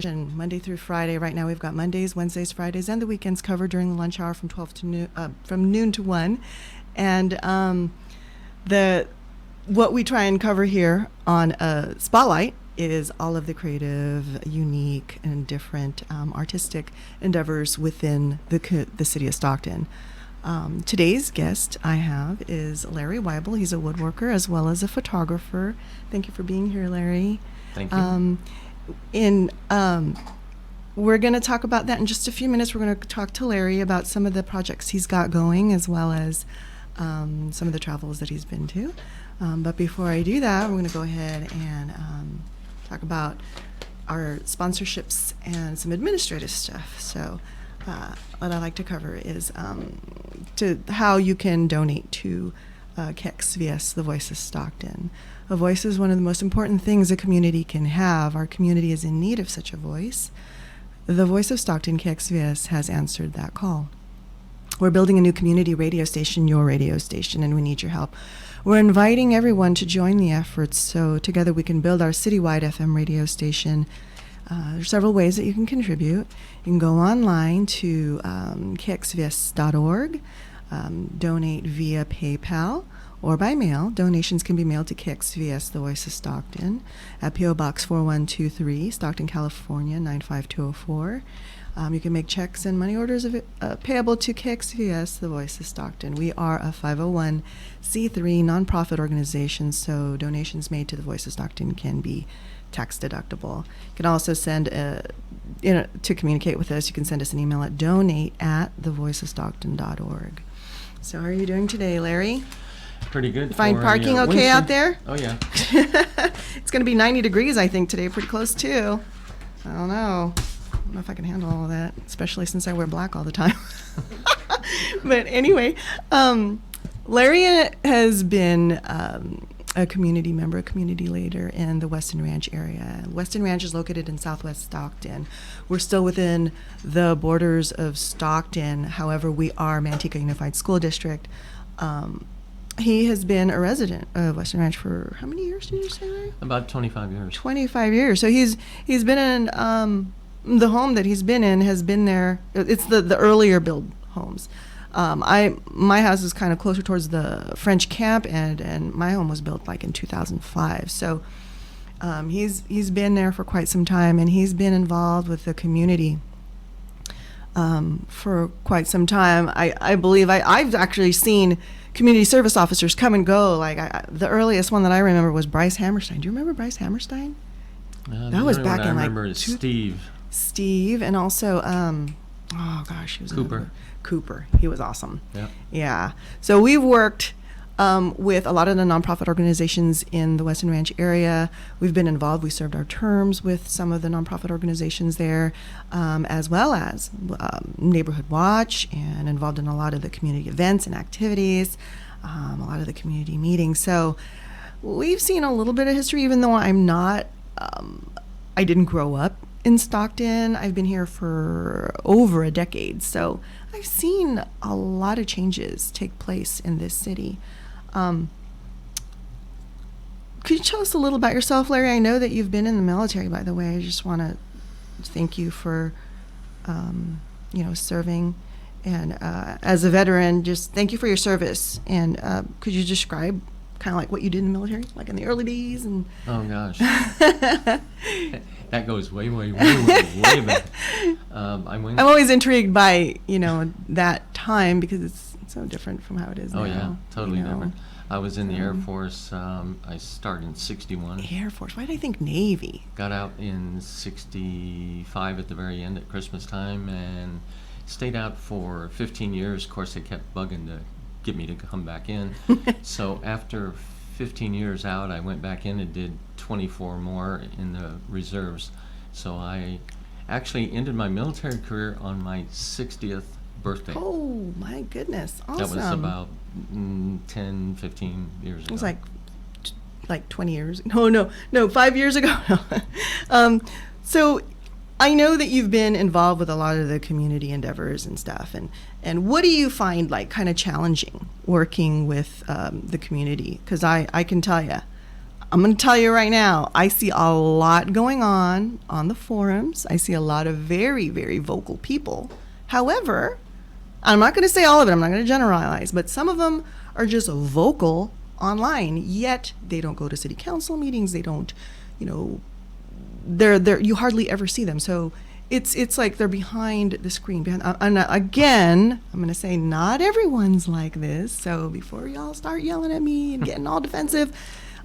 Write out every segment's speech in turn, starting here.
and Monday through Friday. Right now we've got Mondays, Wednesdays, Fridays, and the weekends covered during the lunch hour from 12 to noon, from noon to 1. And what we try and cover here on Spotlight is all of the creative, unique, and different artistic endeavors within the city of Stockton. Today's guest I have is Larry Wible. He's a woodworker as well as a photographer. Thank you for being here, Larry. Thank you. We're going to talk about that in just a few minutes. We're going to talk to Larry about some of the projects he's got going, as well as some of the travels that he's been to. But before I do that, we're going to go ahead and talk about our sponsorships and some administrative stuff. So what I like to cover is to how you can donate to KXVS, the Voice of Stockton. A voice is one of the most important things a community can have. Our community is in need of such a voice. The Voice of Stockton, KXVS, has answered that call. We're building a new community radio station, your radio station, and we need your help. We're inviting everyone to join the efforts so together we can build our citywide FM radio station. There's several ways that you can contribute. You can go online to KXVS.org, donate via PayPal, or by mail. Donations can be mailed to KXVS, the Voice of Stockton, at P.O. Box 4123, Stockton, California, 95204. You can make checks and money orders payable to KXVS, the Voice of Stockton. We are a 501c3 nonprofit organization, so donations made to the Voice of Stockton can be tax deductible. You can also send to communicate with us, you can send us an email at donate@thevoiceofstockton.org. So how are you doing today, Larry? Pretty good. Find parking okay Wednesday. out there? Oh, yeah. It's going to be 90 degrees, I think, today. Pretty close, too. I don't know if I can handle all of that, especially since I wear black all the time. But anyway, Larry has been a community member, a community leader in the Weston Ranch area. Weston Ranch is located in southwest Stockton. We're still within the borders of Stockton. However, we are Manteca Unified School District. He has been a resident of Weston Ranch for how many years did you say, Larry? About 25 years. 25 years. So he's been in the home that he's been in has been there. It's the earlier build homes. My house is kind of closer towards the French camp, and my home was built like in 2005. So he's been there for quite some time, and he's been involved with the community for quite some time. I believe I've actually seen community service officers come and go. Like the earliest one that I remember was Bryce Hammerstein. Do you remember Bryce Hammerstein? That was back in I remember is Steve, and also oh gosh, he was Cooper. He was awesome. Yeah. So we've worked with a lot of the nonprofit organizations in the Weston Ranch area. We've been involved. We served our terms with some of the nonprofit organizations there, as well as Neighborhood Watch, and involved in a lot of the community events and activities, a lot of the community meetings. So we've seen a little bit of history, even though I'm not, I didn't grow up in Stockton. I've been here for over a decade. So I've seen a lot of changes take place in this city. Could you tell us a little about yourself, Larry? I know that you've been in the military, by the way. I just want to thank you for, serving. And as a veteran, just thank you for your service. And could you describe kind of like what you did in the military, like in the early days? And oh, gosh. That goes way back. I'm always intrigued by, that time because it's so different from how it is now. Oh, yeah, totally different. I was in the Air Force. I started in 61. Air Force. Why did I think Navy? Got out in 65 at the very end at Christmas time and stayed out for 15 years. Of course, they kept bugging to get me to come back in. So after 15 years out, I went back in and did 24 more in the reserves. So I actually ended my military career on my 60th birthday. Oh, my goodness. Awesome. That was about 10, 15 years ago. It was like 20 years. No, 5 years ago. So I know that you've been involved with a lot of the community endeavors and stuff. And what do you find like kind of challenging working with the community? Because I can tell you, I'm going to tell you right now, I see a lot going on the forums. I see a lot of very, very vocal people. However, I'm not going to say all of it. I'm not going to generalize, but some of them are just vocal online, yet they don't go to city council meetings. They don't, you hardly ever see them. So it's like they're behind the screen. And again, I'm going to say not everyone's like this. So before y'all start yelling at me and getting all defensive,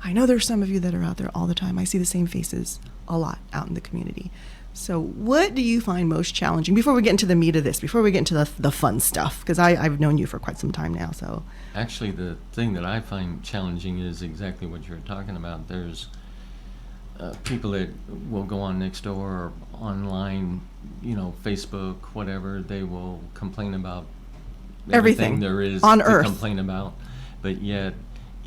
I know there's some of you that are out there all the time. I see the same faces a lot out in the community. So what do you find most challenging, before we get into the meat of this, before we get into the fun stuff, because I've known you for quite some time now. So actually, the thing that I find challenging is exactly what you're talking about. There's people that will go on Nextdoor or online, Facebook, whatever. They will complain about everything there is on to earth. Complain about, but yet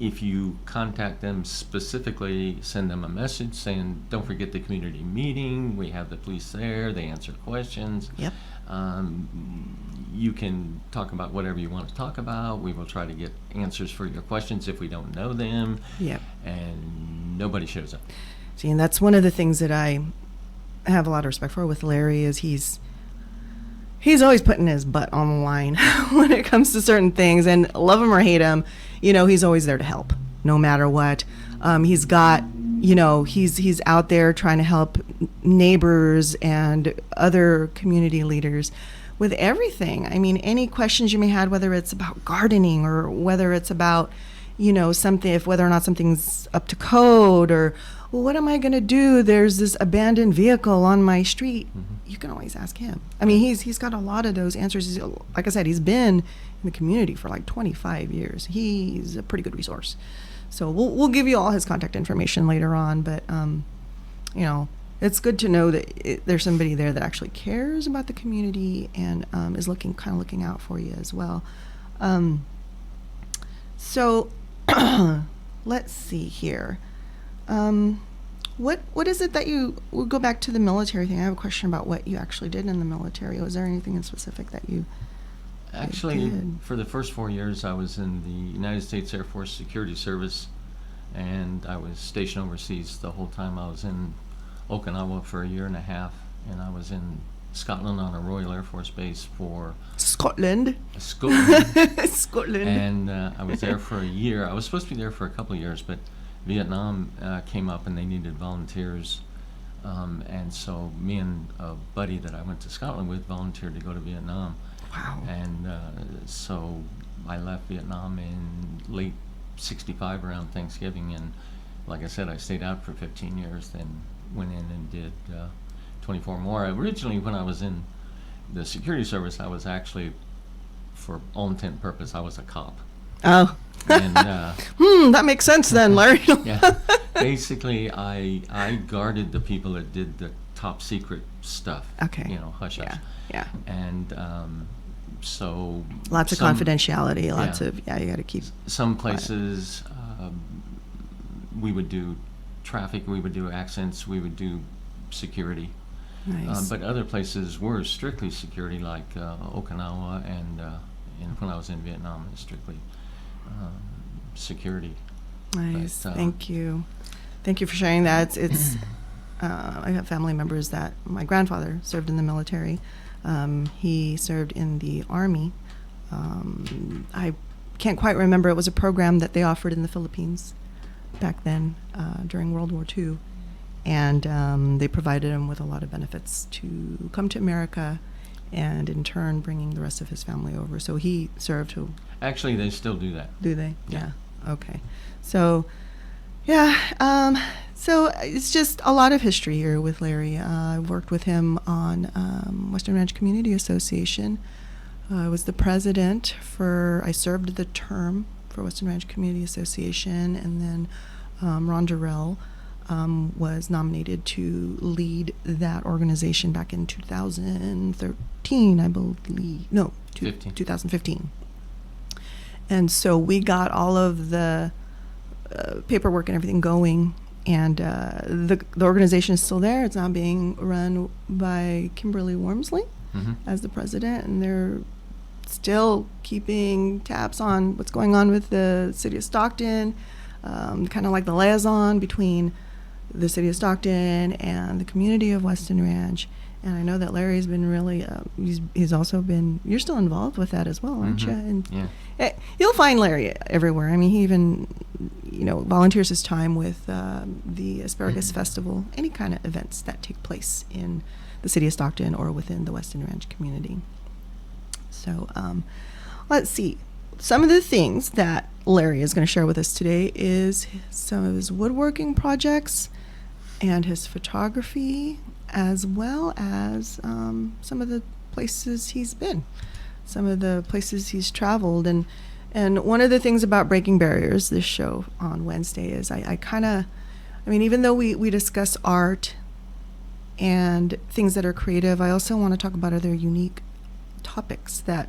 if you contact them specifically, send them a message saying, don't forget the community meeting, we have the police there, they answer questions. Yep. You can talk about whatever you want to talk about. We will try to get answers for your questions if we don't know them. Yep. And nobody shows up. See, and that's one of the things that I have a lot of respect for with Larry, is he's always putting his butt on the line when it comes to certain things, and love him or hate him, he's always there to help, no matter what. He's got, he's out there trying to help neighbors and other community leaders with everything. I mean, any questions you may have, whether it's about gardening or whether it's about, whether or not something's up to code, or, well, what am I going to do? There's this abandoned vehicle on my street. Mm-hmm. You can always ask him. I mean, he's got a lot of those answers. Like I said, he's been in the community for like 25 years. He's a pretty good resource. So we'll give you all his contact information later on. But it's good to know that there's somebody there that actually cares about the community and is looking out for you as well. So let's see here. What is it that we'll go back to the military thing. I have a question about what you actually did in the military. Was there anything in specific that you Actually, did? for the first 4 years, I was in the United States Air Force Security Service, and I was stationed overseas the whole time. I was in Okinawa for 1.5 years, and I was in Scotland on a Royal Air Force base for Scotland. Scotland. And I was there for 1 year. I was supposed to be there for a couple of years, but Vietnam came up and they needed volunteers. And so me and a buddy that I went to Scotland with volunteered to go to Vietnam. Wow. And so I left Vietnam in late 65 around Thanksgiving. And like I said, I stayed out for 15 years, then went in and did 24 more. Originally, when I was in the security service, I was actually, for all intent and purpose, I was a cop. Oh. And that makes sense then, Larry. yeah, basically, I guarded the people that did the top secret stuff. Okay. Hush hush. Yeah. And so Lots of confidentiality. Lots of, you got to keep. Some places we would do traffic, we would do accents, we would do security. Nice. But other places were strictly security, like Okinawa, and when I was in Vietnam, it was strictly security. Nice. But, Thank you. Thank you for sharing that. It's I have family members that my grandfather served in the military. He served in the Army. I can't quite remember. It was a program that they offered in the Philippines back then during World War II. And they provided him with a lot of benefits to come to America, and in turn bringing the rest of his family over. So he served to... Actually, they still do that. Do they? Yeah. Okay. So, yeah. So it's just a lot of history here with Larry. I worked with him on Western Ranch Community Association. I was the president I served the term for Western Ranch Community Association, and then Ron Durrell was nominated to lead that organization back in 2013, I believe. No, 2015. And so we got all of the paperwork and everything going, and the organization is still there. It's now being run by Kimberly Wormsley as the president, and they're still keeping tabs on what's going on with the city of Stockton. kind of like the liaison between the city of Stockton and the community of Weston Ranch. And I know that Larry's been really, he's also been, you're still involved with that as well, aren't you? And Yeah. You'll find Larry everywhere. I mean, he even, volunteers his time with the Asparagus Festival, any kind of events that take place in the city of Stockton or within the Weston Ranch community. So let's see. Some of the things that Larry is going to share with us today is some of his woodworking projects and his photography, as well as some of the places he's been, some of the places he's traveled. And one of the things about Breaking Barriers, this show on Wednesday, is even though we discuss art and things that are creative, I also want to talk about other unique topics that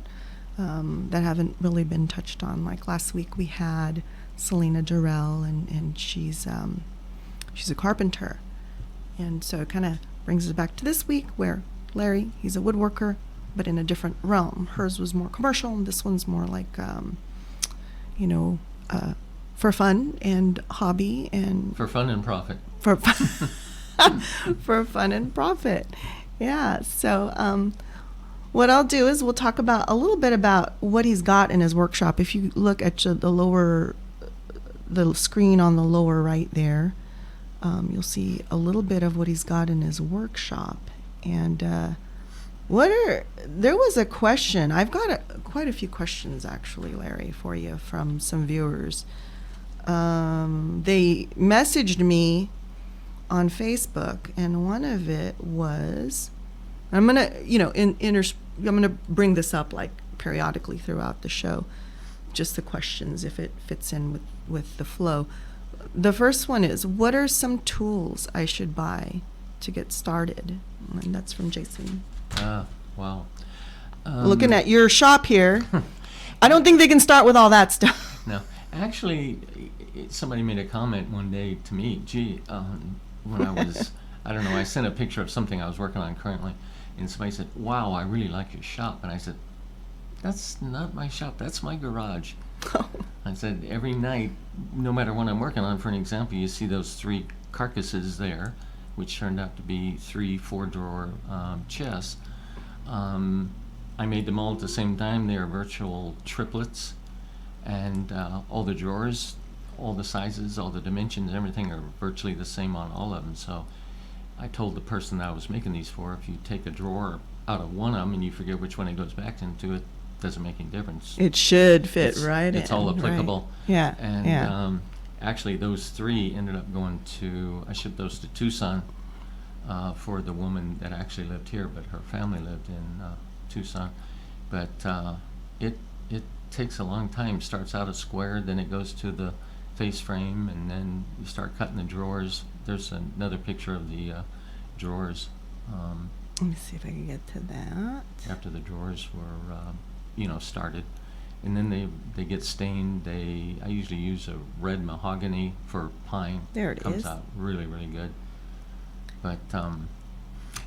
haven't really been touched on. Like last week we had Selena Durrell, and she's a carpenter. And so it kind of brings us back to this week where Larry, he's a woodworker, but in a different realm. Hers was more commercial, and this one's more like, for fun and hobby and... For fun and profit. For for fun and profit. Yeah. So what I'll do is we'll talk about a little bit about what he's got in his workshop. If you look at the screen on the lower right there, you'll see a little bit of what he's got in his workshop. And there was a question. I've got quite a few questions, actually, Larry, for you from some viewers. They messaged me on Facebook, and one of it was, I'm gonna, I'm gonna bring this up like periodically throughout the show, just the questions if it fits in with the flow. The first one is, what are some tools I should buy to get started? And that's from Jason. Wow. Looking at your shop here, I don't think they can start with all that stuff. No, actually, somebody made a comment one day to me. Gee, when I was, I don't know, I sent a picture of something I was working on currently, and somebody said, "Wow, I really like your shop." And I said, "That's not my shop. That's my garage." I said, every night, no matter what I'm working on, for an example, you see those 3 carcasses there, which turned out to be 3 4-drawer chests. I made them all at the same time. They are virtual triplets, and all the drawers, all the sizes, all the dimensions, everything are virtually the same on all of them. So I told the person that I was making these for, if you take a drawer out of one of them and you forget which one it goes back into, it doesn't make any difference. It should fit right in. It's all applicable. Right. Yeah. And actually those 3 ended up going to, I shipped those to Tucson for the woman that actually lived here, but her family lived in Tucson. But it takes a long time. Starts out a square, then it goes to the face frame, and then you start cutting the drawers. There's another picture of the drawers. Let me see if I can get to that. After the drawers were, started, and then they get stained. I usually use a red mahogany for pine. There it comes is. out really, really good. But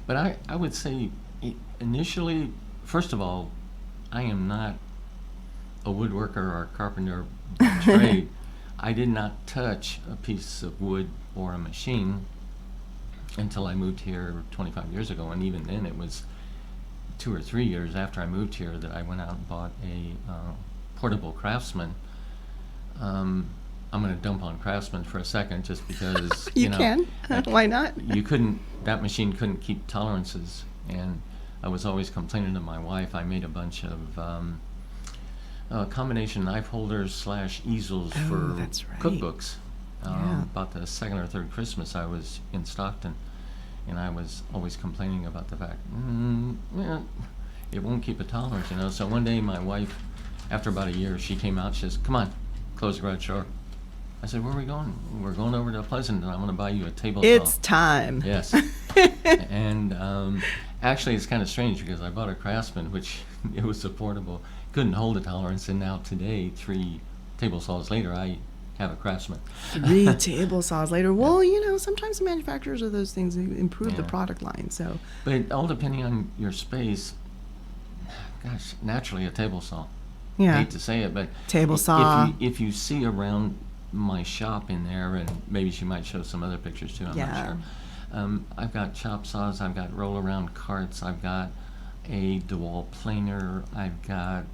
I would say initially, first of all, I am not a woodworker or a carpenter by trade. I did not touch a piece of wood or a machine until I moved here 25 years ago, and even then it was 2 or 3 years after I moved here that I went out and bought a portable Craftsman. I'm going to dump on Craftsman for a second, just because you can. Why not? That machine couldn't keep tolerances, and I was always complaining to my wife. I made a bunch of combination knife holders / easels for that's right. cookbooks. Yeah. About the 2nd or 3rd Christmas I was in Stockton, and I was always complaining about the fact, it won't keep a tolerance, So one day my wife, after about a year, she came out, she says, "Come on, close the garage door." I said, "Where are we going?" "We're going over to Pleasant, and I'm going to buy you a table saw." It's time. Yes. And actually it's kind of strange, because I bought a Craftsman, which it was affordable, couldn't hold a tolerance, and now today, 3 table saws later, I have a Craftsman. 3 table saws later. Well, sometimes the manufacturers of those things improve the product line. So, but all depending on your space, naturally a table saw. yeah. I hate to say it, but Table saw. If you see around my shop in there, and maybe she might show some other pictures too. I'm not Yeah. sure. I've got chop saws. I've got roll-around carts. I've got a DeWalt planer. I've got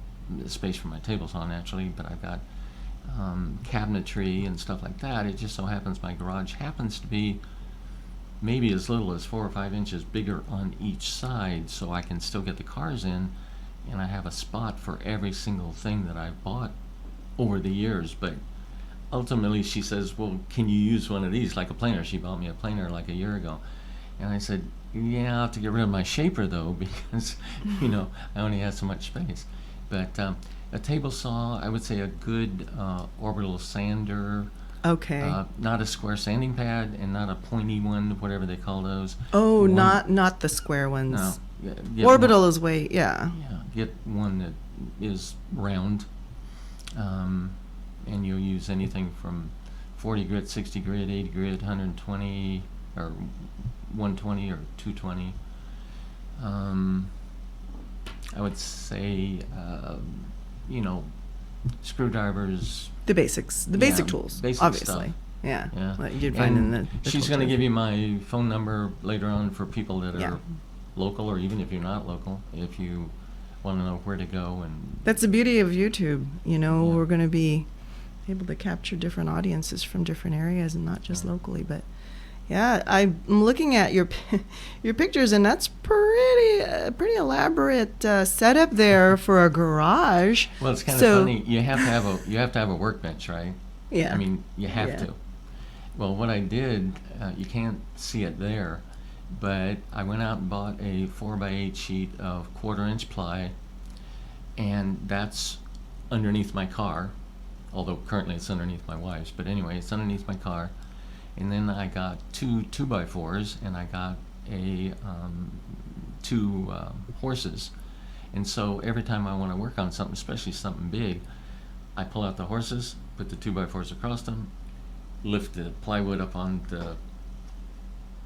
space for my table saw naturally, but I've got cabinetry and stuff like that. It just so happens my garage happens to be maybe as little as 4 or 5 inches bigger on each side, so I can still get the cars in, and I have a spot for every single thing that I've bought over the years. But ultimately she says, well, can you use one of these, like a planer? She bought me a planer like a year ago, and I said, yeah, I'll have to get rid of my shaper though, because I only have so much space. But a table saw, I would say a good orbital sander. Okay. Not a square sanding pad, and not a pointy one, whatever they call those. Oh, One- not the square ones. No. Get Orbital is way, yeah. Yeah, get one that is round, and you'll use anything from 40 grit, 60 grit, 80 grit, 120, or 120 or 220. I would say, screwdrivers. The basics, the basic Yeah, tools, basic obviously. stuff. Yeah. Yeah. Like you'd find in And the she's tool going to chest. give you my phone number later on for people that are Yeah. local, or even if you're not local, if you want to know where to go. And That's the beauty of YouTube. Yeah. We're going to be able to capture different audiences from different areas and not just Yeah. locally. But yeah, I'm looking at your your pictures, and that's pretty elaborate setup there for a garage. well, it's kind of So- funny. You have to have a workbench, right? Yeah. I mean, you have Yeah. to. Well, what I did, you can't see it there, but I went out and bought a 4x8 sheet of 1/4-inch ply, and that's underneath my car, although currently it's underneath my wife's, but anyway, it's underneath my car. And then I got two 2x4s, and I got two horses. And so every time I want to work on something, especially something big, I pull out the horses, put the 2x4s across them, lift the plywood up on the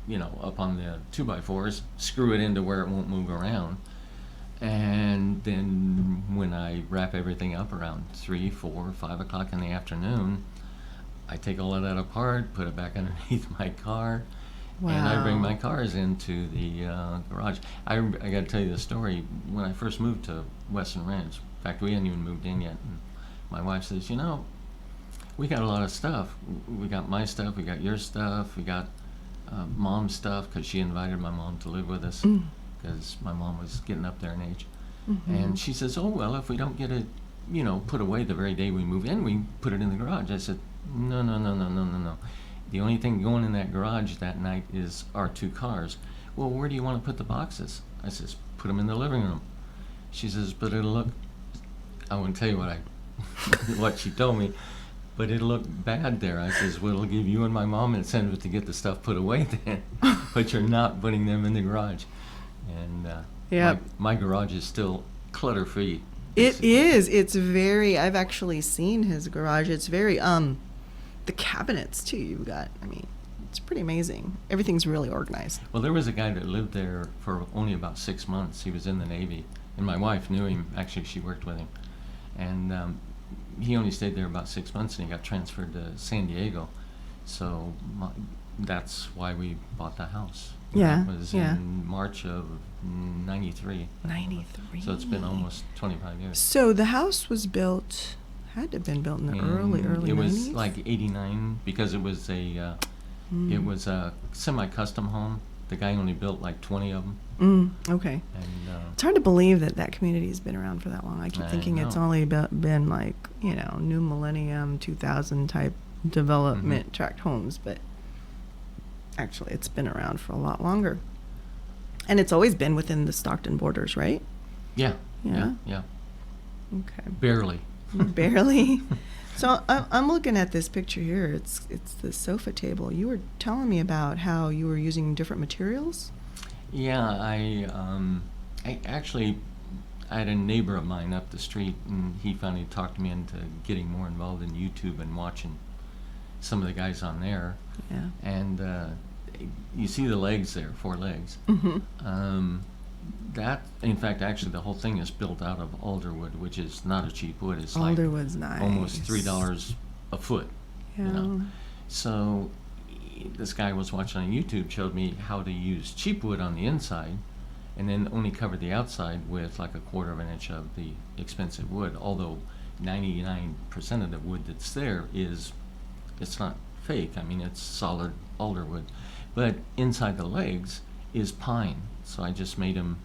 2x4s, screw it into where it won't move around, and then when I wrap everything up around 3, 4, 5 o'clock in the afternoon, I take all of that apart, put it back underneath my car, and I bring Wow. my cars into the garage. I got to tell you the story. When I first moved to Western Ranch, in fact, we hadn't even moved in yet, and my wife says, we got a lot of stuff. We got my stuff, we got your stuff, we got mom's stuff, because she invited my mom to live with us, because my mom was getting up there in age. And she says, oh, well, if we don't get it, put away the very day we move in, we put it in the garage. I said, no. The only thing going in that garage that night is our 2 cars. Well, where do you want to put the boxes? I says, put them in the living room. She says, but it'll look, I won't tell you what she told me, but it'll look bad there. I says, well, it'll give you and my mom an incentive to get the stuff put away then, but you're not putting them in the garage. And Yep. my garage is still clutter-free. It is. It's very. I've actually seen his garage. It's very. The cabinets too. You've got. I mean, it's pretty amazing. Everything's really organized. Well, there was a guy that lived there for only about 6 months. He was in the Navy, and my wife knew him. Actually, she worked with him, and he only stayed there about 6 months, and he got transferred to San Diego. So that's why we bought the house. Yeah, It was yeah. in March of '93. 93. So it's been almost 25 years. So the house was built. Had to have been built in the early And it 90s. was like '89 because it was a semi-custom home. The guy only built like 20 of them. Okay. And It's hard to believe that community has been around for that long. I keep I thinking it's know. only been like, new millennium, 2000 type development tract homes, but actually it's been around for a lot longer. And it's always been within the Stockton borders, right? yeah. Yeah. Okay. Barely. Barely. So I'm looking at this picture here. It's the sofa table. You were telling me about how you were using different materials. Yeah, I actually had a neighbor of mine up the street, and he finally talked me into getting more involved in YouTube and watching some of the guys on there. Yeah. And you see the legs there, 4 legs. Mm-hmm. That, in fact, actually, the whole thing is built out of alderwood, which is not a cheap wood. It's like Alderwood's nice. almost $3 a foot. Yeah. You know? So this guy I was watching on YouTube showed me how to use cheap wood on the inside and then only cover the outside with like 1/4 of an inch of the expensive wood, although 99% of the wood that's there it's not fake. I mean, it's solid alder wood. But inside the legs is pine. So I just made them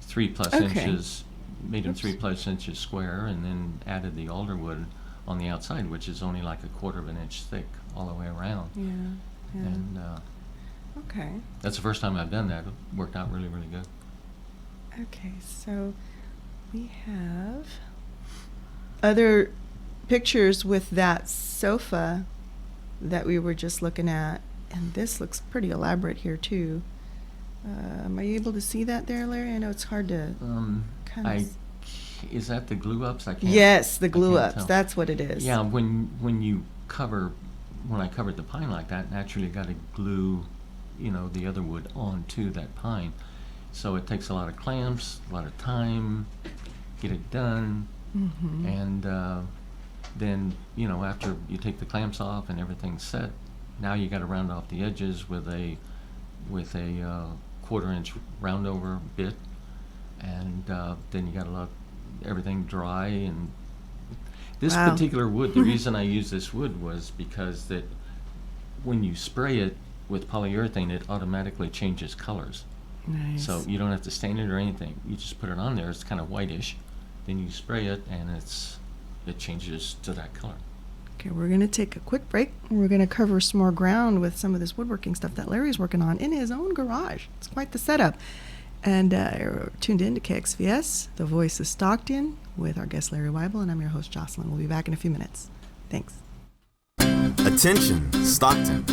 3+ inches, made them 3+ inches square, and then added the alder wood on the outside, which is only like 1/4 of an inch thick all the way around. Yeah. And Okay. that's the first time I've done that. It worked out really, really good. Okay, so we have other pictures with that sofa that we were just looking at, and this looks pretty elaborate here too. Are you able to see that there, Larry? I know it's hard to kind of. Is that the glue ups? I can't. Yes, the glue can't ups. tell. That's what it is. Yeah, when I covered the pine like that, naturally got to glue, the other wood onto that pine. So it takes a lot of clamps, a lot of time, get it done, and then after you take the clamps off and everything's set, now you got to round off the edges with a 1/4 inch round over bit, and then you got to let everything dry. And this particular wood, the reason I use this wood was because that when you spray it with polyurethane, it automatically changes colors. Nice. So you don't have to stain it or anything. You just put it on there. It's kind of whitish. Then you spray it, and it changes to that color. Okay, we're going to take a quick break. We're going to cover some more ground with some of this woodworking stuff that Larry's working on in his own garage. It's quite the setup. And you're tuned in to KXVS, the voice of Stockton, with our guest Larry Wible, and I'm your host Jocelyn. We'll be back in a few minutes. Thanks. Attention, Stockton.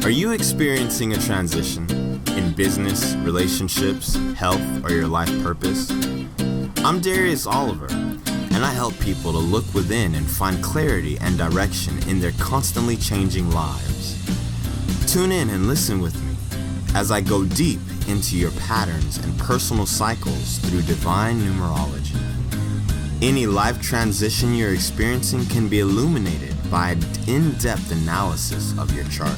Are you experiencing a transition in business, relationships, health, or your life purpose? I'm Darius Oliver, and I help people to look within and find clarity and direction in their constantly changing lives. Tune in and listen with me as I go deep into your patterns and personal cycles through divine numerology. Any life transition you're experiencing can be illuminated by an in-depth analysis of your chart.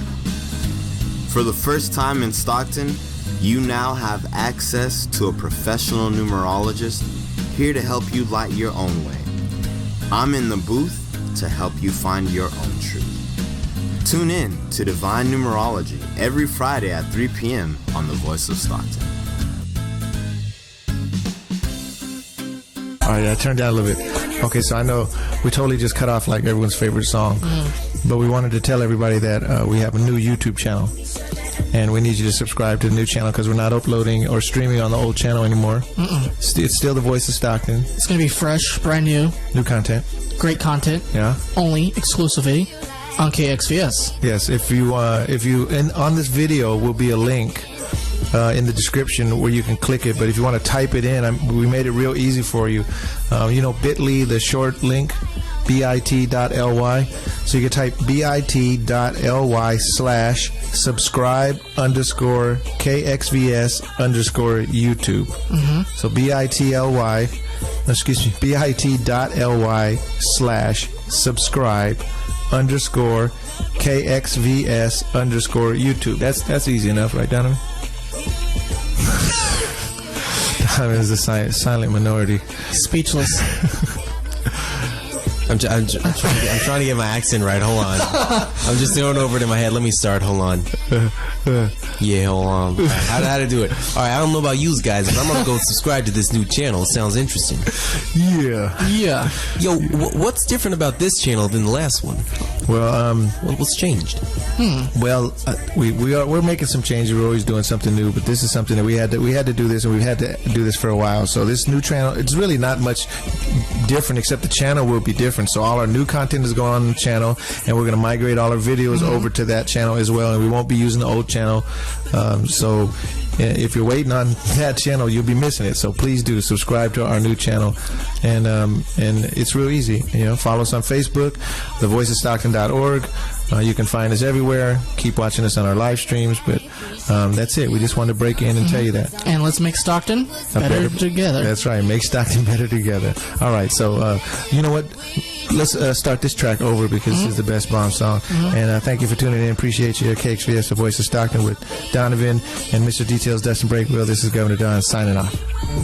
For the first time in Stockton, you now have access to a professional numerologist here to help you light your own way. I'm in the booth to help you find your own truth. Tune in to Divine Numerology every Friday at 3 p.m. on The Voice of Stockton. All right, I turned down a little bit. Okay, so I know we totally just cut off like everyone's favorite song, but we wanted to tell everybody that we have a new YouTube channel, and we need you to subscribe to the new channel because we're not uploading or streaming on the old channel anymore. It's still the Voice of Stockton. It's going to be fresh, brand new. New content. Great content. Yeah. Only exclusively on KXVS. Yes, if you and on this video will be a link in the description where you can click it, but if you want to type it in, we made it real easy for you. Bit.ly, the short link, bit.ly. So you can type bit.ly/subscribe_KXVS_YouTube. So bit.ly/subscribe_KXVS_YouTube. That's easy enough, right, Donovan? Donovan is a silent minority. Speechless. I'm trying to get my accent right. Hold on. I'm just throwing over it in my head. Let me start. Hold on. Yeah, hold on. How to do it? All right, I don't know about you guys, but I'm going to go subscribe to this new channel. It sounds interesting. Yeah. Yo, what's different about this channel than the last one? Well, what's changed? Well, we're making some changes. We're always doing something new, but this is something that we had to do this, and we've had to do this for a while. So this new channel, it's really not much different, except the channel will be different. So all our new content is going on the channel, and we're going to migrate all our videos over to that channel as well, and we won't be using the old channel. So if you're waiting on that channel, you'll be missing it. So please do subscribe to our new channel, and it's real easy. Follow us on Facebook, thevoiceofstockton.org. You can find us everywhere. Keep watching us on our live streams, but That's it. We just wanted to break in and tell you that. And let's make Stockton better together. That's right. Make Stockton better together. All right. So, you know what? Let's start this track over because this is the best bomb song. And thank you for tuning in. Appreciate you. KXVS, the voice of Stockton with Donovan and Mr. Details, Dustin Breakwell. This is Governor Don signing off.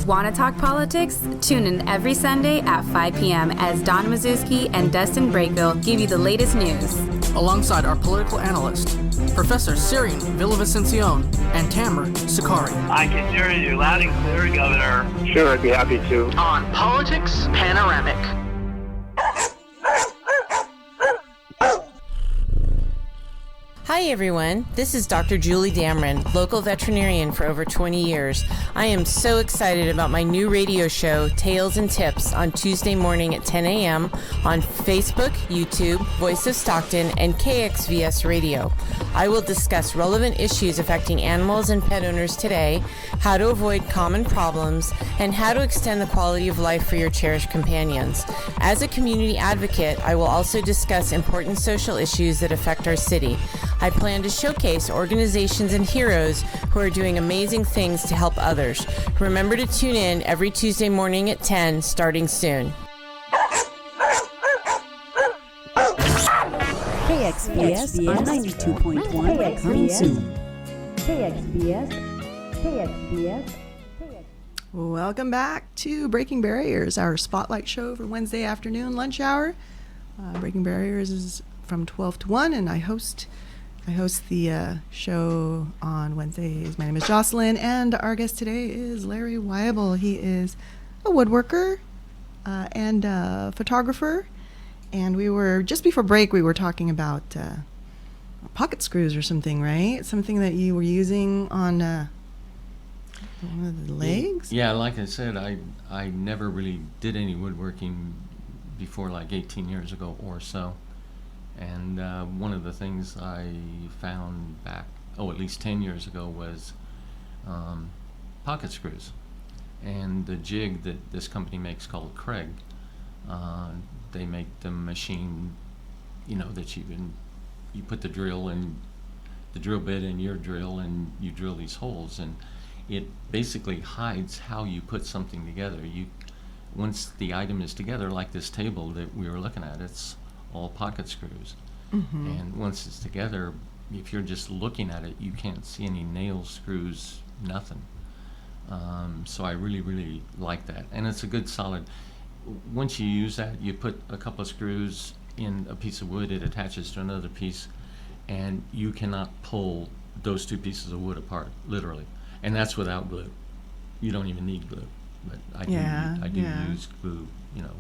Want to talk politics? Tune in every Sunday at 5 p.m. as Don Mazuski and Dustin Breakwell give you the latest news. Alongside our political analyst, Professor Sirian Villavicencion and Tamara Sakari. I can hear you loud and clear, Governor. Sure, I'd be happy to. On Politics Panoramic. Hi everyone, this is Dr. Julie Dameron, local veterinarian for over 20 years. I am so excited about my new radio show, Tales and Tips, on Tuesday morning at 10 a.m. on Facebook, YouTube, Voice of Stockton, and KXVS Radio. I will discuss relevant issues affecting animals and pet owners today, how to avoid common problems, and how to extend the quality of life for your cherished companions. As a community advocate, I will also discuss important social issues that affect our city. I plan to showcase organizations and heroes who are doing amazing things to help others. Remember to tune in every Tuesday morning at 10, starting soon. KXVS on 92.1 coming soon. KXVS. Welcome back to Breaking Barriers, our spotlight show for Wednesday afternoon lunch hour. Breaking Barriers is from 12 to 1, and I host the show on Wednesdays. My name is Jocelyn, and our guest today is Larry Wible. He is a woodworker and a photographer. And we were, just before break, we were talking about pocket screws or something, right? Something that you were using on one of the legs? Yeah, like I said, I never really did any woodworking before like 18 years ago or so. And one of the things I found back, at least 10 years ago, was pocket screws. And the jig that this company makes called Craig, they make the machine, that you put the drill and the drill bit in your drill and you drill these holes, and it basically hides how you put something together. Once the item is together, like this table that we were looking at, it's all pocket screws. And once it's together, if you're just looking at it, you can't see any nails, screws, nothing. So I really, really like that. And it's a good solid, once you use that, you put a couple of screws in a piece of wood, it attaches to another piece, and you cannot pull those two pieces of wood apart, literally. And that's without glue. You don't even need glue. But I do use glue,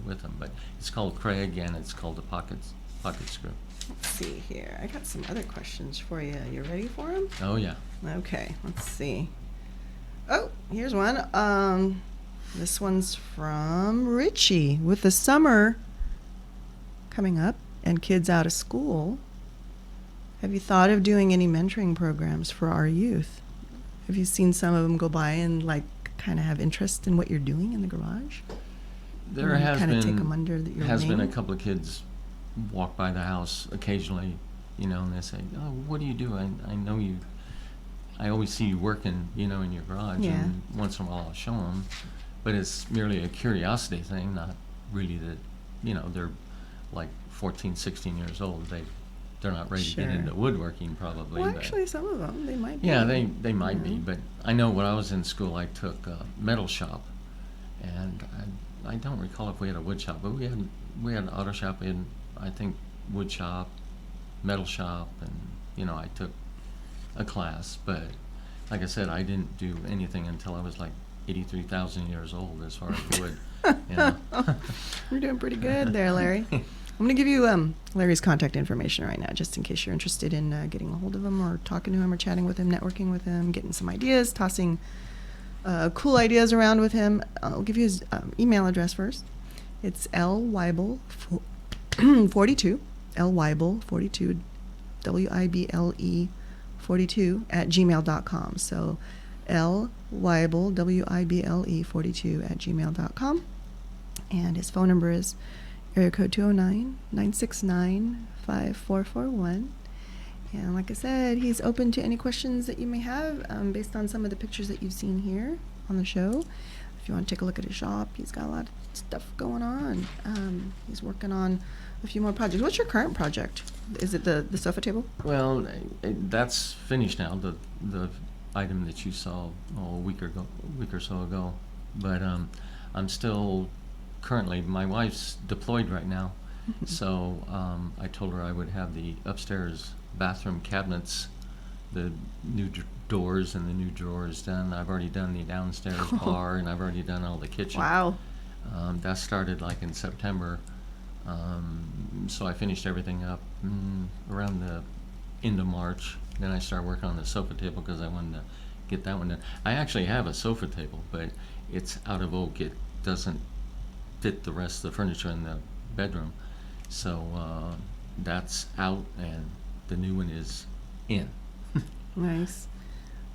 with them. But it's called Craig, and it's called a pocket screw. Let's see here. I got some other questions for you. You ready for them? Oh, yeah. Okay, let's see. Oh, here's one. This one's from Richie. With the summer coming up and kids out of school, have you thought of doing any mentoring programs for our youth? Have you seen some of them go by and kind of have interest in what you're doing in the garage? There has been take them under your wing? a couple of kids walk by the house occasionally, and they say, "Oh, what do you do? I know you. I always see you working, in your garage." Yeah. And once in a while I'll show them, but it's merely a curiosity thing, not really that, they're like 14, 16 years old. They're not ready to get into woodworking probably. Well, but actually, some of them, they might be. yeah, they might be, but I know when I was in school I took a metal shop, and I don't recall if we had a wood shop, but we had an auto shop, in I think wood shop, metal shop, and I took a class, but like I said, I didn't do anything until I was like 83,000 years old as far as wood. You're doing pretty good there, Larry. I'm going to give you Larry's contact information right now, just in case you're interested in getting a hold of him or talking to him or chatting with him, networking with him, getting some ideas, tossing cool ideas around with him. I'll give you his email address first. It's lwible42, lwible42, WIBLE 42 at gmail.com. So lwible, WIBLE 42 at gmail.com. And his phone number is area code 209-969-5441. And like I said, he's open to any questions that you may have based on some of the pictures that you've seen here on the show. If you want to take a look at his shop, he's got a lot of stuff going on. He's working on a few more projects. What's your current project? Is it the sofa table? Well, that's finished now. The item that you saw a week or so ago. But I'm still currently. My wife's deployed right now, so I told her I would have the upstairs bathroom cabinets, the new doors and the new drawers done. I've already done the downstairs bar, and I've already done all the kitchen. Wow. That started like in September. So I finished everything up around the end of March. Then I started working on the sofa table because I wanted to get that one done. I actually have a sofa table, but it's out of oak. It doesn't fit the rest of the furniture in the bedroom. So that's out, and the new one is in. Nice.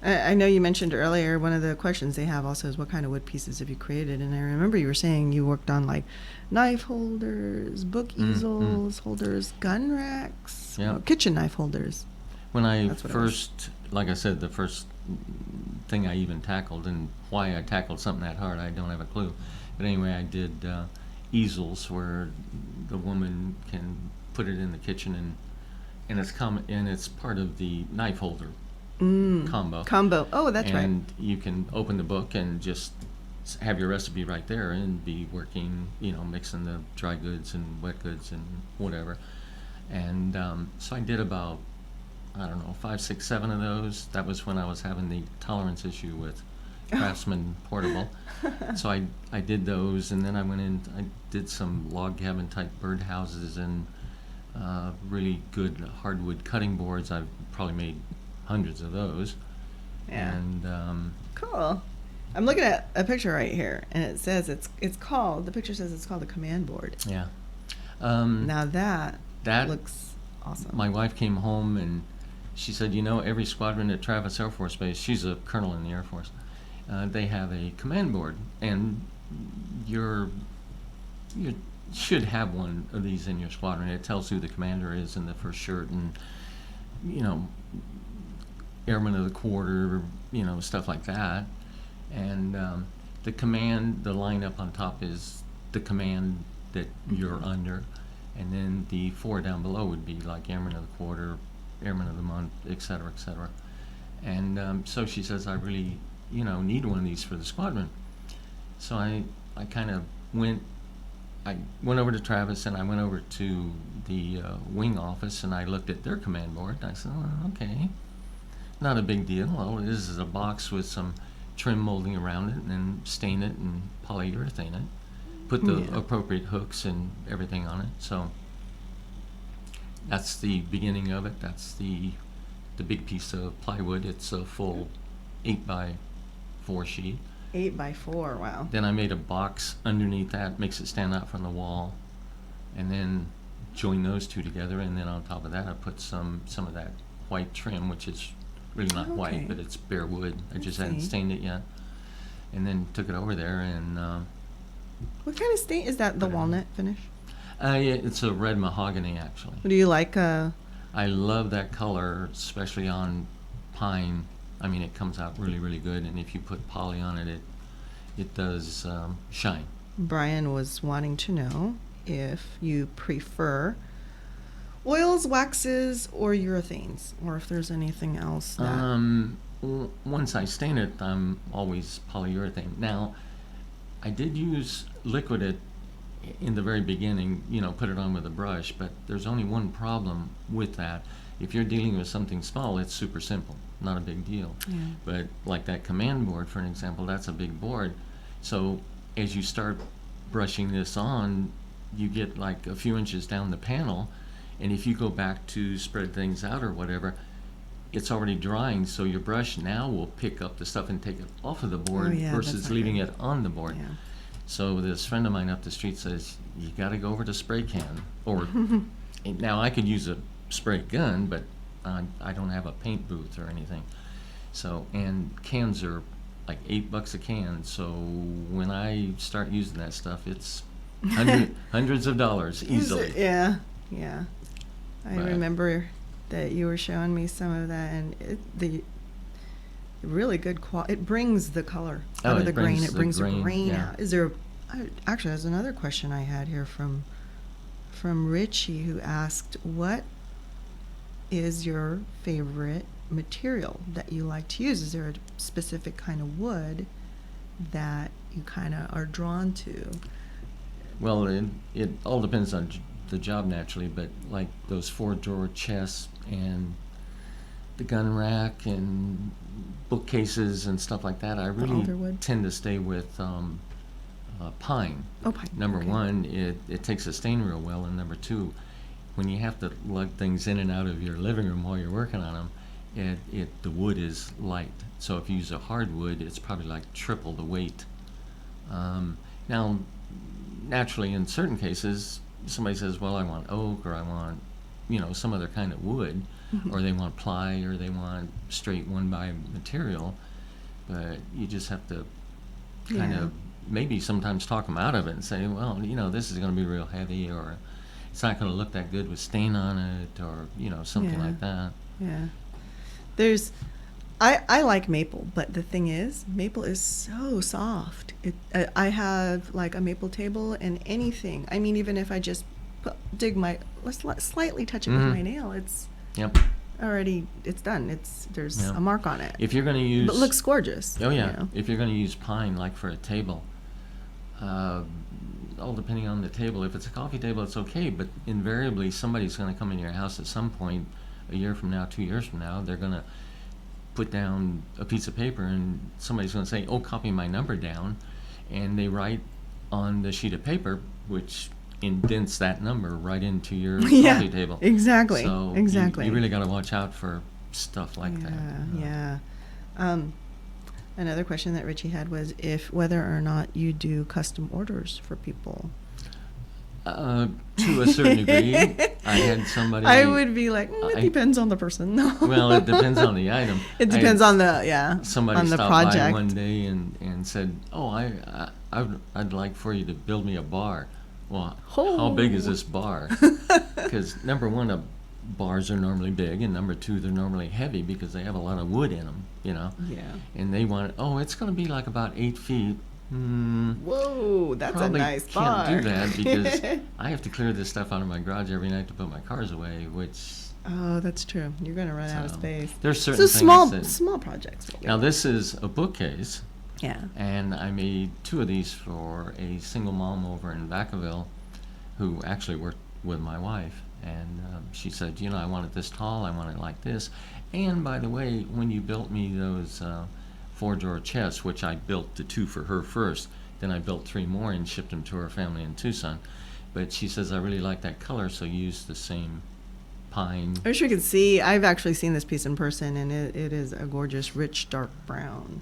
I know you mentioned earlier one of the questions they have also is what kind of wood pieces have you created? And I remember you were saying you worked on like knife holders, book easels, holders, gun racks, kitchen knife holders. When I first, like I said, the first thing I even tackled, and why I tackled something that hard, I don't have a clue. But anyway, I did easels where the woman can put it in the kitchen, and it's part of the knife holder combo. Oh, that's right. And you can open the book and just have your recipe right there and be working, mixing the dry goods and wet goods and whatever. And so I did about, 5, 6, 7 of those. That was when I was having the tolerance issue with Craftsman Portable. So I did those, and then I went in, I did some log cabin type birdhouses and really good hardwood cutting boards. I've probably made hundreds of those. Yeah. And cool. I'm looking at a picture right here, and it says it's called a command board. Yeah. Now that looks awesome. My wife came home and she said, every squadron at Travis Air Force Base, she's a colonel in the Air Force, they have a command board, and you should have one of these in your squadron. It tells who the commander is in the first shirt, and airman of the quarter, stuff like that. And the line up on top is the command that you're under, and then the 4 down below would be like airman of the quarter, airman of the month, et cetera, et cetera. And so she says, I really need one of these for the squadron. So I kind of went over to Travis, and I went over to the wing office, and I looked at their command board. I said, okay, not a big deal. All it is a box with some trim molding around it, and then stain it and polyurethane it, put the appropriate hooks and everything on it. So that's the beginning of it. That's the big piece of plywood. It's a full 8x4 sheet. 8x4, wow. Then I made a box underneath that, makes it stand out from the wall, and then join those two together, and then on top of that I put some of that white trim, which is really not white, but it's bare wood. I just hadn't stained it yet. And then took it over there, and what kind of stain is that? The walnut finish? Yeah, it's a red mahogany, actually. Do you like I love that color, especially on pine. I mean, it comes out really, really good, and if you put poly on it, it does shine. Brian was wanting to know if you prefer oils, waxes, or urethanes, or if there's anything else that... Once I stain it, I'm always polyurethane. Now, I did use liquid it in the very beginning, put it on with a brush, but there's only one problem with that. If you're dealing with something small, it's super simple, not a big deal. Yeah. But like that command board, for an example, that's a big board. So as you start brushing this on, you get like a few inches down the panel, and if you go back to spread things out or whatever, it's already drying, so your brush now will pick up the stuff and take it off of the board versus leaving it on the board. Yeah. So this friend of mine up the street says, you got to go over to spray can. Or now I could use a spray gun, but I don't have a paint booth or anything. So, and cans are like $8 a can. So when I start using that stuff, it's hundreds of dollars easily. Yeah. I remember that you were showing me some of that, and the really good quality. It brings the color out of the grain. It brings the grain out. Is there? Actually, there's another question I had here from Richie, who asked, "What is your favorite material that you like to use? Is there a specific kind of wood that you kind of are drawn to?" Well, it all depends on the job naturally, but like those 4-drawer chests and the gun rack and bookcases and stuff like that, I really tend to stay with pine. Oh, pine. Number one, it takes a stain real well, and number two, when you have to lug things in and out of your living room while you're working on them, the wood is light. So if you use a hardwood, it's probably like triple the weight. Now, naturally, in certain cases, somebody says, well, I want oak, or I want, some other kind of wood, or they want ply, or they want straight one-by material, but you just have to kind of maybe sometimes talk them out of it and say, well, this is going to be real heavy, or it's not going to look that good with stain on it, or, something like that. Yeah. I like maple, but the thing is, maple is so soft. I have like a maple table, and anything. I mean, even if I just slightly touch it with my nail, it's already, it's done. There's a mark on it. If you're going to use, but it looks gorgeous. Oh yeah. If you're going to use pine, like for a table, all depending on the table. If it's a coffee table, it's okay. But invariably, somebody's going to come in your house at some point, a year from now, 2 years from now. They're going to put down a piece of paper, and somebody's going to say, oh, copy my number down, and they write on the sheet of paper, which indents that number right into your coffee table. Exactly. So exactly. You really got to watch out for stuff like that. Yeah. Another question that Richie had was whether or not you do custom orders for people. To a certain degree. I had somebody. I would be like, it depends on the person. No. Well, it depends on the item. It depends on the Somebody on the stopped project. by one day and said, "Oh, I'd like for you to build me a bar." Well, how big is this bar? Because number one, bars are normally big, and number two, they're normally heavy because they have a lot of wood in them. Yeah. And they want it. Oh, it's going to be like about 8 feet. Whoa, that's a nice bar. Can't do that because I have to clear this stuff out of my garage every night to put my cars away, which... Oh, that's true. You're going to run out of space. There's certain things small projects. Now, this is a bookcase. Yeah. And I made 2 of these for a single mom over in Vacaville who actually worked with my wife. And she said, I want it this tall, I want it like this. And by the way, when you built me those... 4-drawer chests, which I built the 2 for her first. Then I built 3 more and shipped them to her family in Tucson. But she says, I really like that color, so use the same pine. I wish we could see. I've actually seen this piece in person, and it is a gorgeous, rich, dark brown.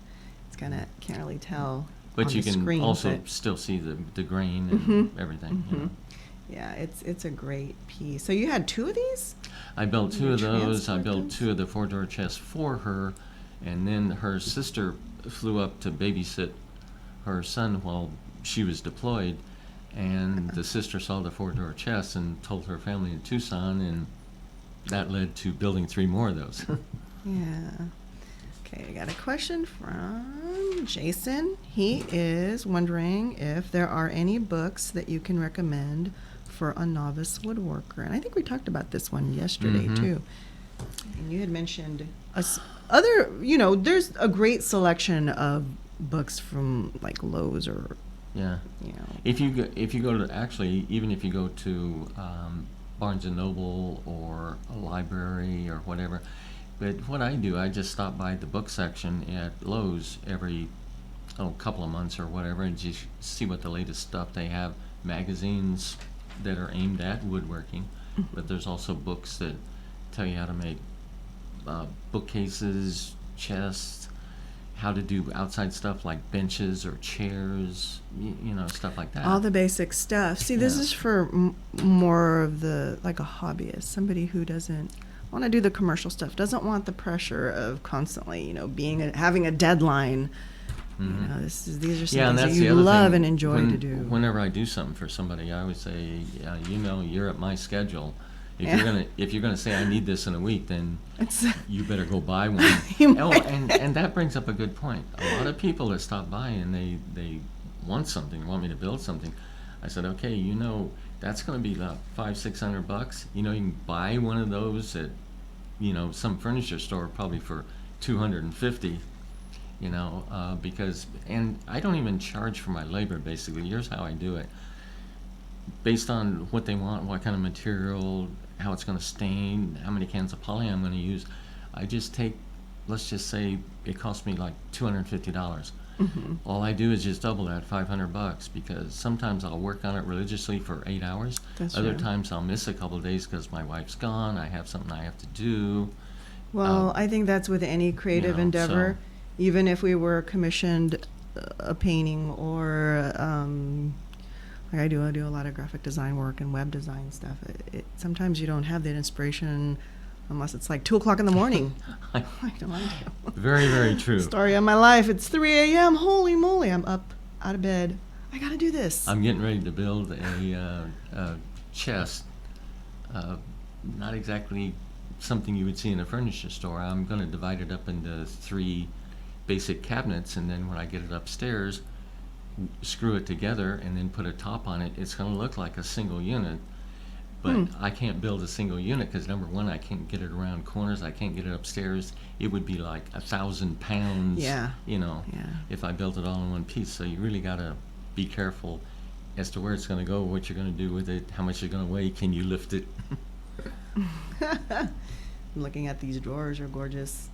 It's can't really tell. But on you the can screen, also still see the grain and everything. Yeah, it's a great piece. So you had 2 of these? I built 2 of those. I built 2 of the 4-drawer chests for her. And then her sister flew up to babysit her son while she was deployed, and the sister saw the 4-drawer chest and told her family in Tucson, and that led to building 3 more of those. Yeah. Okay, I got a question from Jason. He is wondering if there are any books that you can recommend for a novice woodworker. And I think we talked about this one yesterday, too. And you had mentioned there's a great selection of books from like Lowe's or If you go to even if you go to Barnes and Noble or a library or whatever, but what I do, I just stop by the book section at Lowe's every couple of months or whatever, and just see what the latest stuff they have. Magazines that are aimed at woodworking, but there's also books that tell you how to make bookcases, chests, how to do outside stuff like benches or chairs, stuff like that. All the basic stuff. See, this is for more of like a hobbyist, somebody who doesn't want to do the commercial stuff, doesn't want the pressure of constantly, having a deadline. These are some things that you love and enjoy to do. Whenever I do something for somebody, I always say, you're at my schedule. If you're gonna say I need this in a week, then It's, you better go buy one. You Oh, might. and that brings up a good point. A lot of people that stop by and they want something, want me to build something. I said, okay, that's going to be about $500-600. You can buy one of those at some furniture store probably for $250. Because and I don't even charge for my labor. Basically, here's how I do it. Based on what they want, what kind of material, how it's going to stain, how many cans of poly I'm going to use, I just take, let's just say it cost me like $250. All I do is just double that, $500, because sometimes I'll work on it religiously for 8 hours. That's Other true. times I'll miss a couple of days because my wife's gone, I have something I have to do. well, I think that's with any creative endeavor. So- Even if we were commissioned a painting or like I do a lot of graphic design work and web design stuff. Sometimes you don't have that inspiration unless it's like 2:00 in the morning. I don't do. Very, very true. Story of my life. It's 3 a.m. Holy moly! I'm up out of bed. I gotta do this. I'm getting ready to build a chest. Not exactly something you would see in a furniture store. I'm going to divide it up into 3 basic cabinets, and then when I get it upstairs, screw it together and then put a top on it. It's going to look like a single unit, but I can't build a single unit because, number one, I can't get it around corners. I can't get it upstairs. It would be like 1,000 pounds. Yeah. If I built it all in one piece. So you really got to be careful as to where it's going to go, what you're going to do with it, how much you're going to weigh, can you lift it. I'm looking at these drawers. Are gorgeous.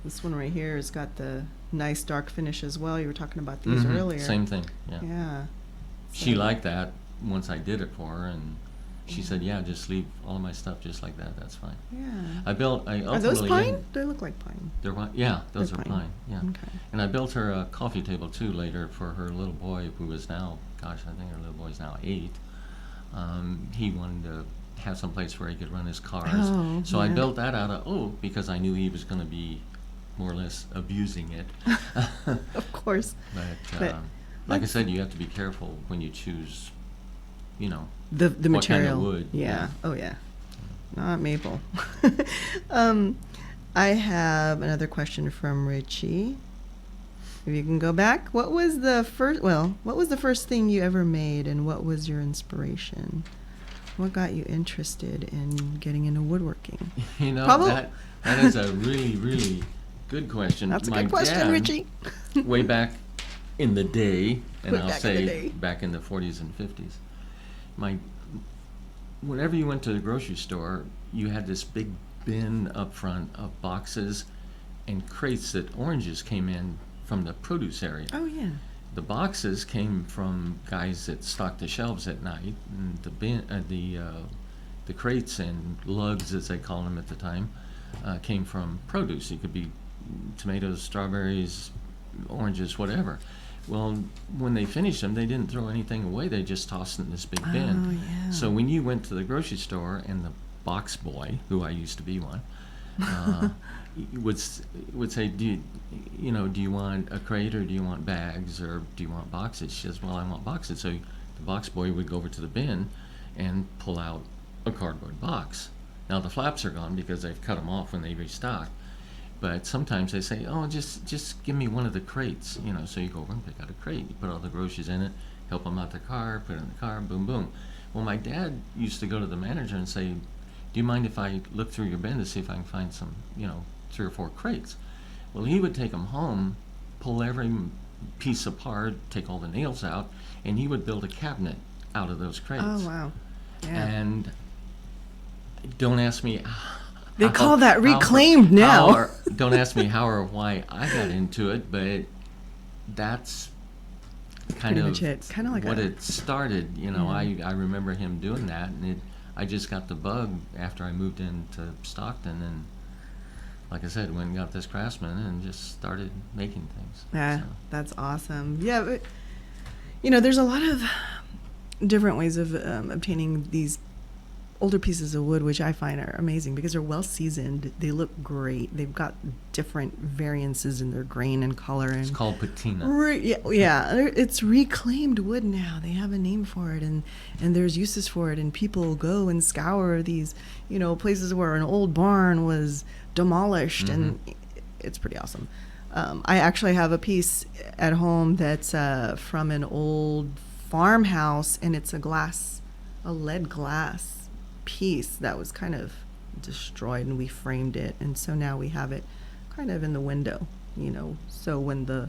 This one right here has got the nice dark finish as well. You were talking about these earlier. Same thing, yeah. Yeah. She liked that once I did it for her, and she said, yeah, just leave all of my stuff just like that, that's fine. Yeah. I Are those ultimately pine? They look like pine. They're what? Yeah, those They're are pine. pine. Yeah. Okay. And I built her a coffee table too later for her little boy, who is now, I think her little boy's now 8. He wanted to have some place where he could run his cars. Oh, So I yeah. built that out of oak because I knew he was going to be more or less abusing it. Of course. But like I said, you have to be careful when you choose, The what kind of material. wood. Yeah. Oh yeah. Not maple. I have another question from Richie. If you can go back, what was the first thing you ever made, and what was your inspiration? What got you interested in getting into woodworking? Probably- that is a really, really good question. That's a My good question, dad, Richie. way back in the day, and Way I'll back in the say day. back in the 40s and 50s, whenever you went to the grocery store, you had this big bin up front of boxes and crates that oranges came in from the produce area. Oh yeah. The boxes came from guys that stocked the shelves at night, and the crates and lugs, as they called them at the time, came from produce. It could be tomatoes, strawberries, oranges, whatever. Well, when they finished them, they didn't throw anything away. They just tossed it in this big bin. Oh yeah. So when you went to the grocery store, and the box boy, who I used to be one, would say, do you want a crate, or do you want bags, or do you want boxes? She says, well, I want boxes. So the box boy would go over to the bin and pull out a cardboard box. Now the flaps are gone because they've cut them off when they restock. But sometimes they say, oh, just give me one of the crates, so you go over and pick out a crate. You put all the groceries in it, help them out the car, put it in the car, boom, boom. Well, my dad used to go to the manager and say, do you mind if I look through your bin to see if I can find some, 3 or 4 crates? Well, he would take them home, pull every piece apart, take all the nails out, and he would build a cabinet out of those crates. Oh wow. Yeah. And don't ask me. They call that reclaimed now. Don't ask me how or why I got into it, but that's kind Pretty of much it. Kind of like what a, it started. I remember him doing that, and I just got the bug after I moved into Stockton, and like I said, went and got this Craftsman and just started making things. Yeah, So, that's awesome. Yeah, but, there's a lot of different ways of obtaining these older pieces of wood, which I find are amazing because they're well seasoned. They look great. They've got different variances in their grain and color. And It's called patina. It's reclaimed wood now. They have a name for it, and there's uses for it. And people go and scour these, places where an old barn was demolished, and it's pretty awesome. I actually have a piece at home that's from an old farmhouse, and it's a lead glass piece that was kind of destroyed, and we framed it, and so now we have it kind of in the window, so when the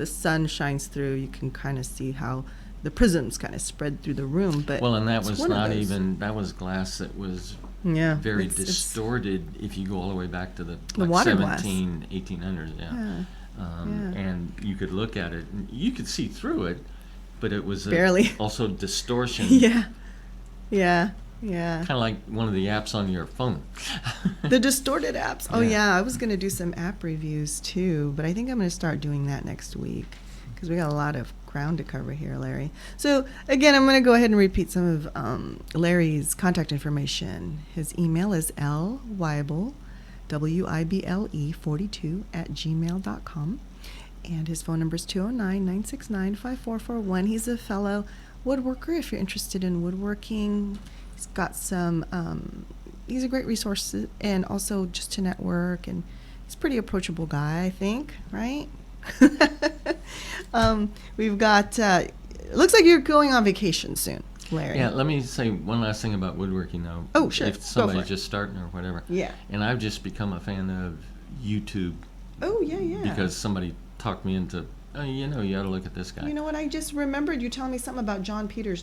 sun shines through, you can kind of see how the prisms kind of spread through the room. But and that was not even, that was glass that was very distorted if you go all the way back to the water 1800s. And you could look at it and you could see through it, but it was barely also distortion. Kind of like one of the apps on your phone. The distorted apps. Oh yeah, I was going to do some app reviews too, but I think I'm going to start doing that next week because we got a lot of ground to cover here, Larry. So again, I'm going to go ahead and repeat some of Larry's contact information. His email is lwible, WIBLE 42 @gmail.com, and his phone number is 209-969-5441. He's a fellow woodworker. If you're interested in woodworking, he's got some, he's a great resource, and also just to network, and he's a pretty approachable guy, I think, right? We've got, it looks like you're going on vacation soon, Larry. Yeah, let me say one last thing about woodworking, though. Oh, sure. If somebody's just starting or whatever. Yeah. And I've just become a fan of YouTube. Oh, yeah. Because somebody talked me into, you ought to look at this guy. You know what? I just remembered you telling me something about John Peters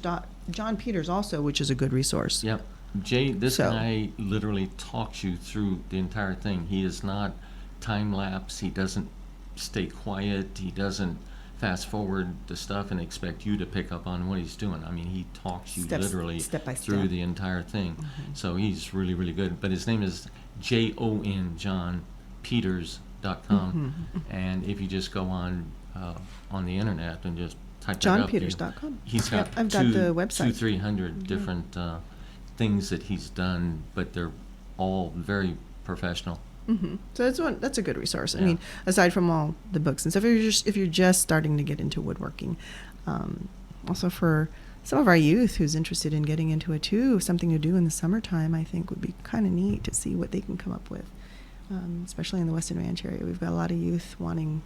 also, which is a good resource. Yep. This guy literally talks you through the entire thing. He is not time lapse. He doesn't stay quiet. He doesn't fast forward the stuff and expect you to pick up on what he's doing. I mean, he talks you literally step by through step. the entire thing. So he's really, really good. But his name is JohnPeters.com. And if you just go on the internet and just type that up, JohnPeters.com. He's got I've got the website. 200-300 different things that he's done, but they're all very professional. So that's a good resource. I mean, aside from all the books and stuff, if you're just starting to get into woodworking, also for some of our youth who's interested in getting into it too, something to do in the summertime, I think would be kind of neat to see what they can come up with, especially in the Weston Ranch area. We've got a lot of youth wanting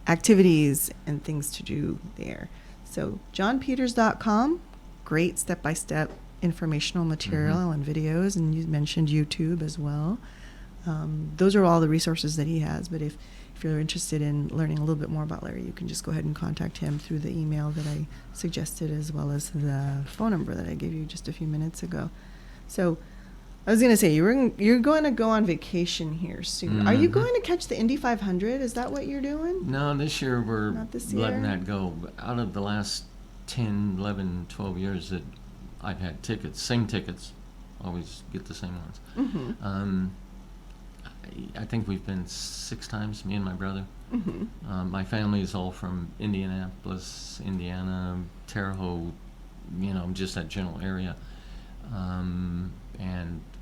activities and things to do there. So johnpeters.com, great step-by-step informational material and videos, and you mentioned YouTube as well. Those are all the resources that he has, but if you're interested in learning a little bit more about Larry, you can just go ahead and contact him through the email that I suggested, as well as the phone number that I gave you just a few minutes ago. So I was going to say, you're going to go on vacation here soon. Are you going to catch the Indy 500? Is that what you're doing? No, this year we're letting year? that go. Out of the last 10, 11, 12 years that I've had tickets, same tickets, always get the same ones. I think we've been 6 times, me and my brother. My family is all from Indianapolis, Indiana, Terre Haute, just that general area. And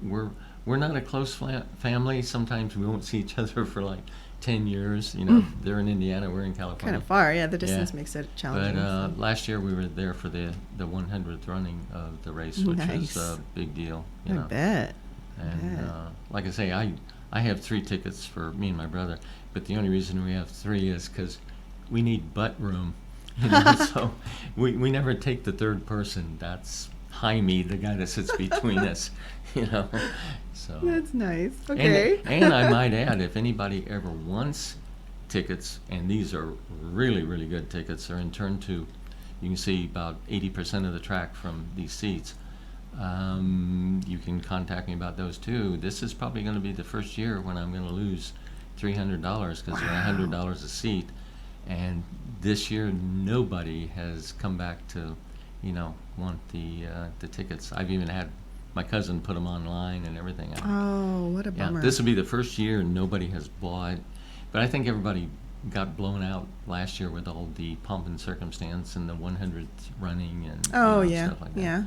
we're not a close family. Sometimes we won't see each other for like 10 years. They're in Indiana, we're in California. Kind of far, yeah. The distance makes it challenging. But last year we were there for the 100th running of the race, which was a big deal. I bet. And like I say, I have 3 tickets for me and my brother, but the only reason we have 3 is because we need butt room. So we never take the third person. That's Jaime, the guy that sits between us. So that's nice. Okay. And I might add, if anybody ever wants tickets, and these are really, really good tickets, they're in turn 2. You can see about 80% of the track from these seats. You can contact me about those too. This is probably going to be the first year when I'm going to lose $300 because they're $100 a seat. And this year, nobody has come back to, want the tickets. I've even had my cousin put them online and everything. Oh, what a bummer. Yeah, this will be the first year nobody has bought. But I think everybody got blown out last year with all the pomp and circumstance and the 100th running and stuff like that. Yeah.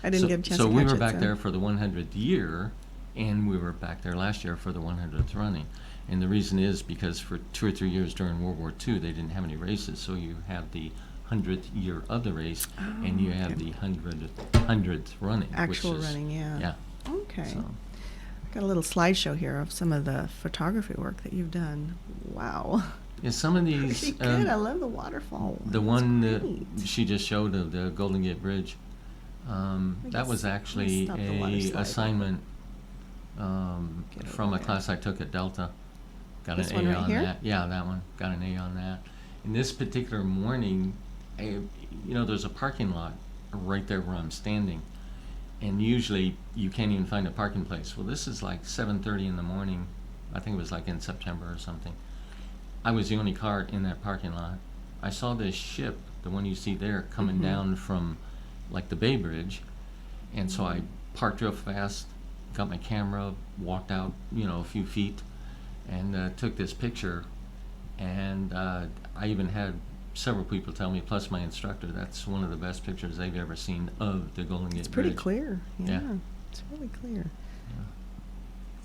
I didn't get a chance so to we catch were it, back so. there for the 100th year, and we were back there last year for the 100th running. And the reason is because for 2 or 3 years during World War II, they didn't have any races, so you have the 100th year of the race, and you have the 100th running. Actual which is, running, yeah. Yeah. Okay. So, I got a little slideshow here of some of the photography work that you've done. Wow. yeah, some of these. Pretty good. I love the waterfall. The That's one great. that she just showed of the Golden Gate Bridge, that was actually stop the water a slide. assignment Get over from a there. class I took at Delta. Got This an one A right on here? that. Yeah, that one. Got an A on that. In this particular morning, there's a parking lot right there where I'm standing, and usually you can't even find a parking place. Well, this is like 7:30 in the morning. I think it was like in September or something. I was the only car in that parking lot. I saw this ship, the one you see there, coming down from like the Bay Bridge, and so I parked real fast, got my camera, walked out, a few feet, and took this picture. And I even had several people tell me, plus my instructor, that's one of the best pictures they've ever seen of the Golden Gate It's pretty Bridge. clear. Yeah. Yeah. It's really clear.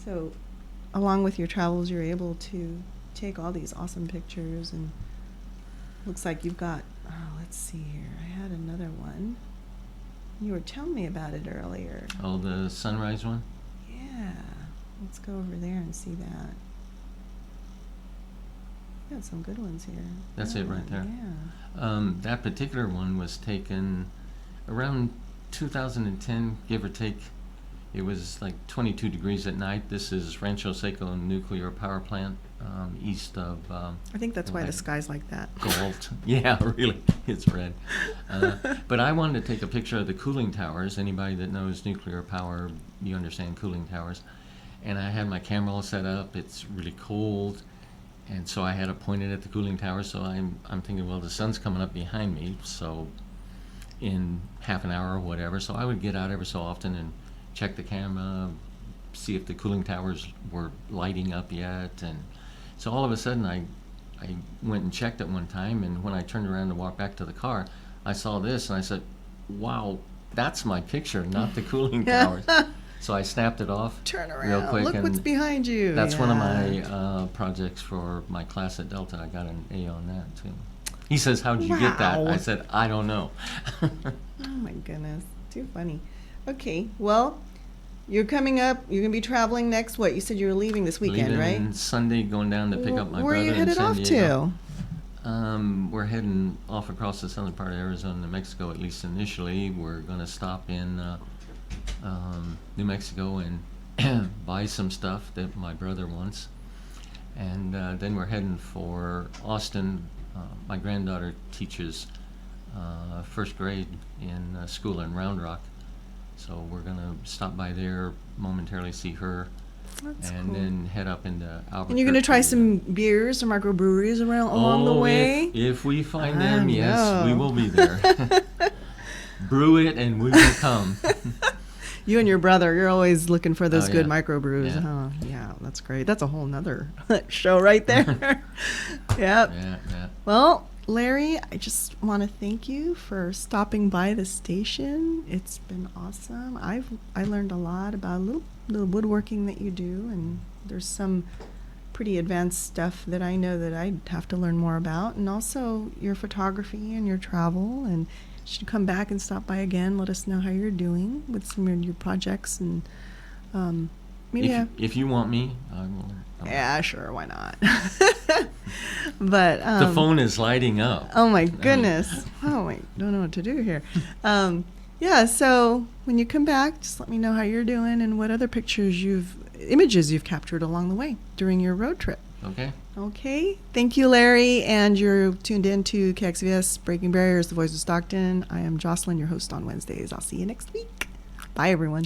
So, along with your travels, you're able to take all these awesome pictures, and looks like you've got, let's see here. I had another one. You were telling me about it earlier. Oh, the sunrise one? Yeah. Let's go over there and see that. You got some good ones here. That's it right there. Yeah. That particular one was taken around 2010, give or take. It was like 22 degrees at night. This is Rancho Seco Nuclear Power Plant, east of I think that's why the sky's like that. Galt. Yeah, really, it's red. But I wanted to take a picture of the cooling towers. Anybody that knows nuclear power, you understand cooling towers. And I had my camera all set up. It's really cold, and so I had it pointed at the cooling tower. So I'm thinking, well, the sun's coming up behind me, so in half an hour or whatever. So I would get out every so often and check the camera, see if the cooling towers were lighting up yet. And so all of a sudden I went and checked it one time, and when I turned around to walk back to the car, I saw this and I said, wow, that's my picture, not the cooling towers. So I snapped it off Turn real around. quick. Look and what's behind you. that's one of Yeah. my projects for my class at Delta. I got an A on that too. He says, how'd you get that? Wow. I said, I don't know. Oh my goodness, too funny. Okay, well, you're coming up. You're gonna be traveling next. What you said you were leaving this weekend, Leaving right? Sunday, going down to pick up my Where are brother you headed in San off Diego. to? We're heading off across the southern part of Arizona, New Mexico, at least initially. We're going to stop in New Mexico and buy some stuff that my brother wants. And then we're heading for Austin. My granddaughter teaches first grade in school in Round Rock. So we're going to stop by there momentarily, see her, That's and cool. then head up into Albuquerque. And you're gonna try some beers or microbreweries along the way. If we find I them, yes, we know. will be there. Brew it and we will come. You and your brother, you're always looking for those Oh, good yeah. microbrews, Yeah. huh? Yeah, that's great. That's a whole nother show right there. Yep. Yeah, yeah. Well, Larry, I just want to thank you for stopping by the station. It's been awesome. I learned a lot about little woodworking that you do, and there's some pretty advanced stuff that I know that I'd have to learn more about, and also your photography and your travel. And you should come back and stop by again. Let us know how you're doing with some of your projects, and maybe If you want me, I will. yeah, sure, why not? But The phone is lighting up. oh my goodness, oh I don't know what to do here. Yeah, so when you come back, just let me know how you're doing and what other images you've captured along the way during your road trip. Okay. Okay, thank you, Larry, and you're tuned in to KXVS Breaking Barriers, the voice of Stockton. I am Jocelyn, your host on Wednesdays. I'll see you next week. Bye, everyone.